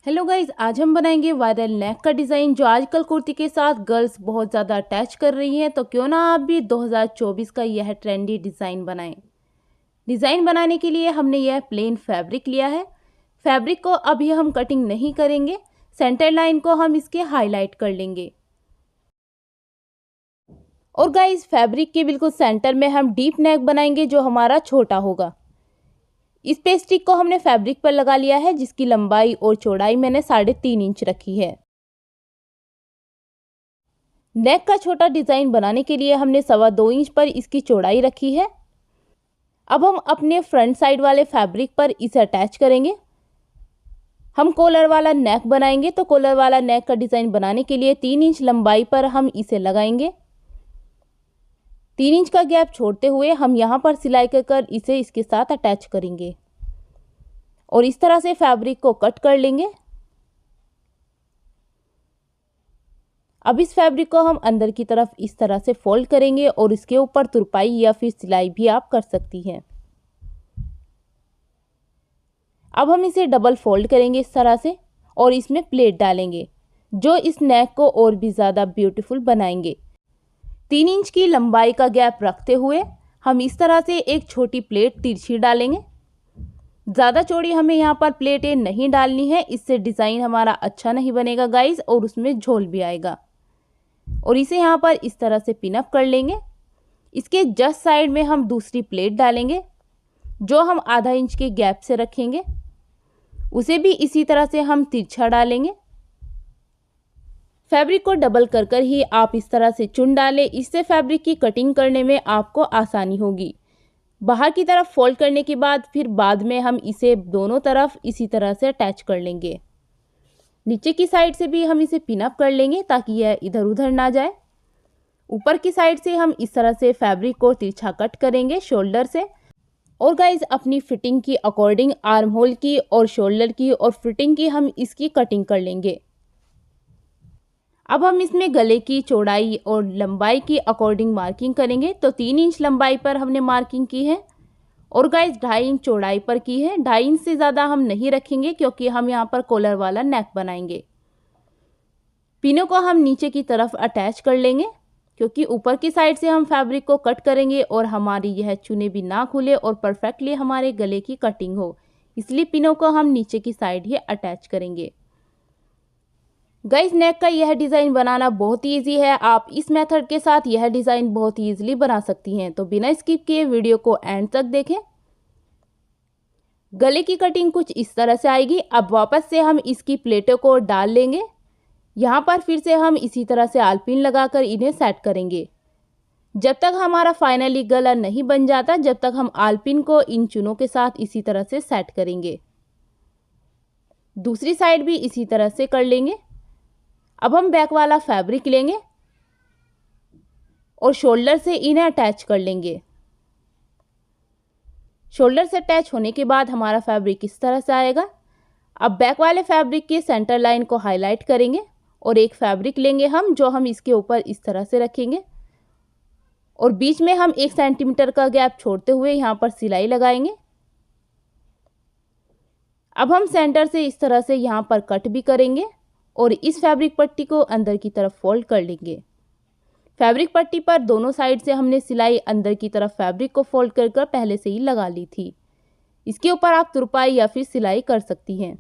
Hello guys, आज हम बनाएंगे वायरल नेक का डिज़ाइन जो आजकल कुर्ती के साथ गर्ल्स बहुत ज़्यादा अटैच कर रही हैं। तो क्यों ना आप भी 2024 का यह ट्रेंडी डिज़ाइन बनाएं। डिज़ाइन बनाने के लिए हमने यह प्लेन फैब्रिक लिया है। फैब्रिक को अभी हम कटिंग नहीं करेंगे, सेंटर लाइन को हम इसके हाईलाइट कर लेंगे। और गाइज फैब्रिक के बिल्कुल सेंटर में हम डीप नेक बनाएंगे जो हमारा छोटा होगा। इस पेस्ट्रिक को हमने फैब्रिक पर लगा लिया है जिसकी लंबाई और चौड़ाई मैंने 3.5 इंच रखी है। नेक का छोटा डिज़ाइन बनाने के लिए हमने 2.25 इंच पर इसकी चौड़ाई रखी है। अब हम अपने फ्रंट साइड वाले फैब्रिक पर इसे अटैच करेंगे। हम कॉलर वाला नेक बनाएंगे, तो कॉलर वाला नेक का डिज़ाइन बनाने के लिए 3 इंच लंबाई पर हम इसे लगाएंगे। 3 इंच का गैप छोड़ते हुए हम यहाँ पर सिलाई कर इसे इसके साथ अटैच करेंगे और इस तरह से फैब्रिक को कट कर लेंगे। अब इस फैब्रिक को हम अंदर की तरफ इस तरह से फोल्ड करेंगे और इसके ऊपर तुरपाई या फिर सिलाई भी आप कर सकती हैं। अब हम इसे डबल फोल्ड करेंगे इस तरह से और इसमें प्लेट डालेंगे जो इस नेक को और भी ज़्यादा ब्यूटीफुल बनाएंगे। 3 इंच की लंबाई का गैप रखते हुए हम इस तरह से एक छोटी प्लेट तिरछी डालेंगे। ज़्यादा चौड़ी हमें यहाँ पर प्लेटें नहीं डालनी है, इससे डिज़ाइन हमारा अच्छा नहीं बनेगा गाइज और उसमें झोल भी आएगा। और इसे यहाँ पर इस तरह से पिन अप कर लेंगे। इसके जस्ट साइड में हम दूसरी प्लेट डालेंगे जो हम आधा इंच के गैप से रखेंगे। उसे भी इसी तरह से हम तिरछा डालेंगे। फैब्रिक को डबल कर ही आप इस तरह से चुन डालें, इससे फैब्रिक की कटिंग करने में आपको आसानी होगी। बाहर की तरफ फोल्ड करने के बाद में हम इसे दोनों तरफ इसी तरह से अटैच कर लेंगे। नीचे की साइड से भी हम इसे पिन अप कर लेंगे ताकि यह इधर उधर ना जाए। ऊपर की साइड से हम इस तरह से फैब्रिक को तिरछा कट करेंगे शोल्डर से। और गाइज अपनी फिटिंग की अकॉर्डिंग आर्म होल की और शोल्डर की और फिटिंग की हम इसकी कटिंग कर लेंगे। अब हम इसमें गले की चौड़ाई और लंबाई की अकॉर्डिंग मार्किंग करेंगे। तो 3 इंच लंबाई पर हमने मार्किंग की है और गाइज 2.5 इंच चौड़ाई पर की है। 2.5 इंच से ज़्यादा हम नहीं रखेंगे क्योंकि हम यहाँ पर कॉलर वाला नेक बनाएंगे। पिनों को हम नीचे की तरफ अटैच कर लेंगे क्योंकि ऊपर की साइड से हम फैब्रिक को कट करेंगे और हमारी यह चुने भी ना खुले और परफेक्टली हमारे गले की कटिंग हो, इसलिए पिनों को हम नीचे की साइड ही अटैच करेंगे। गाइस नेक का यह डिज़ाइन बनाना बहुत ही ईजी है। आप इस मेथड के साथ यह डिज़ाइन बहुत ही ईजिली बना सकती हैं। तो बिना स्किप किए वीडियो को एंड तक देखें। गले की कटिंग कुछ इस तरह से आएगी। अब वापस से हम इसकी प्लेटों को डाल लेंगे। यहाँ पर फिर से हम इसी तरह से आलपिन लगाकर इन्हें सेट करेंगे। जब तक हमारा फाइनली गला नहीं बन जाता, जब तक हम आलपिन को इन चुनों के साथ इसी तरह से सेट करेंगे। दूसरी साइड भी इसी तरह से कर लेंगे। अब हम बैक वाला फैब्रिक लेंगे और शोल्डर से इन्हें अटैच कर लेंगे। शोल्डर से अटैच होने के बाद हमारा फैब्रिक इस तरह से आएगा। अब बैक वाले फैब्रिक की सेंटर लाइन को हाईलाइट करेंगे और एक फैब्रिक लेंगे हम जो हम इसके ऊपर इस तरह से रखेंगे और बीच में हम 1 सेंटीमीटर का गैप छोड़ते हुए यहाँ पर सिलाई लगाएंगे। अब हम सेंटर से इस तरह से यहाँ पर कट भी करेंगे और इस फैब्रिक पट्टी को अंदर की तरफ फोल्ड कर लेंगे। फैब्रिक पट्टी पर दोनों साइड से हमने सिलाई अंदर की तरफ फैब्रिक को फोल्ड कर पहले से ही लगा ली थी। इसके ऊपर आप तुरपाई या फिर सिलाई कर सकती हैं।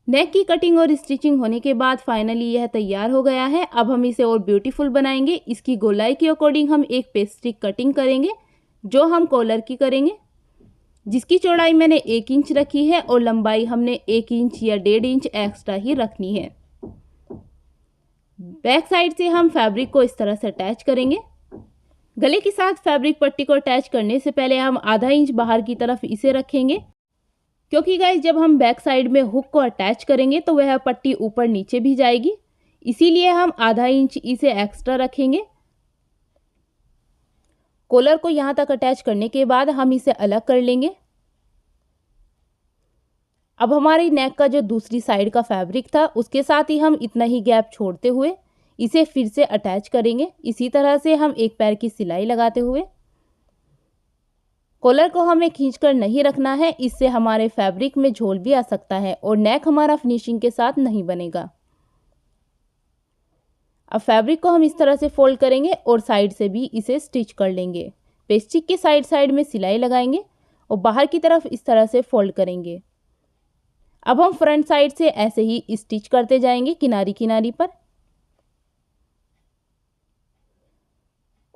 नेक की कटिंग और स्टिचिंग होने के बाद फाइनली यह तैयार हो गया है। अब हम इसे और ब्यूटीफुल बनाएंगे। इसकी गोलाई के अकॉर्डिंग हम एक पेस्ट्रिक कटिंग करेंगे जो हम कॉलर की करेंगे, जिसकी चौड़ाई मैंने 1 इंच रखी है और लंबाई हमने 1 इंच या 1.5 इंच एक्स्ट्रा ही रखनी है। बैक साइड से हम फैब्रिक को इस तरह से अटैच करेंगे। गले के साथ फैब्रिक पट्टी को अटैच करने से पहले हम आधा इंच बाहर की तरफ इसे रखेंगे क्योंकि गाइस जब हम बैक साइड में हुक को अटैच करेंगे तो वह पट्टी ऊपर नीचे भी जाएगी, इसीलिए हम आधा इंच इसे एक्स्ट्रा रखेंगे। कॉलर को यहाँ तक अटैच करने के बाद हम इसे अलग कर लेंगे। अब हमारी नेक का जो दूसरी साइड का फैब्रिक था उसके साथ ही हम इतना ही गैप छोड़ते हुए इसे फिर से अटैच करेंगे। इसी तरह से हम एक पैर की सिलाई लगाते हुए कॉलर को हमें खींचकर नहीं रखना है, इससे हमारे फैब्रिक में झोल भी आ सकता है और नेक हमारा फिनिशिंग के साथ नहीं बनेगा। अब फैब्रिक को हम इस तरह से फोल्ड करेंगे और साइड से भी इसे स्टिच कर लेंगे। पेस्टिक के साइड में सिलाई लगाएंगे और बाहर की तरफ इस तरह से फोल्ड करेंगे। अब हम फ्रंट साइड से ऐसे ही स्टिच करते जाएंगे किनारी किनारी पर,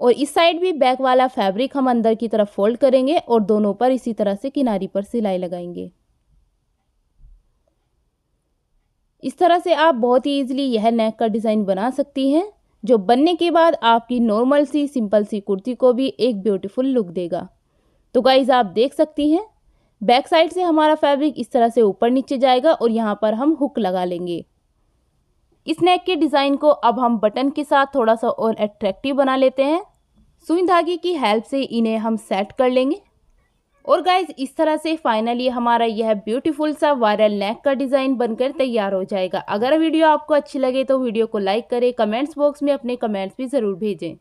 और इस साइड भी बैक वाला फैब्रिक हम अंदर की तरफ फोल्ड करेंगे और दोनों पर इसी तरह से किनारी पर सिलाई लगाएंगे। इस तरह से आप बहुत ही इजीली यह नेक का डिज़ाइन बना सकती हैं, जो बनने के बाद आपकी नॉर्मल सी सिंपल सी कुर्ती को भी एक ब्यूटीफुल लुक देगा। तो गाइज आप देख सकती हैं बैक साइड से हमारा फैब्रिक इस तरह से ऊपर नीचे जाएगा और यहाँ पर हम हुक लगा लेंगे। इस नेक के डिज़ाइन को अब हम बटन के साथ थोड़ा सा और अट्रैक्टिव बना लेते हैं। सुई धागे की हेल्प से इन्हें हम सेट कर लेंगे। और गाइज इस तरह से फाइनली हमारा यह ब्यूटीफुल सा वायरल नेक का डिज़ाइन बनकर तैयार हो जाएगा। अगर वीडियो आपको अच्छी लगे तो वीडियो को लाइक करें, कमेंट्स बॉक्स में अपने कमेंट्स भी ज़रूर भेजें।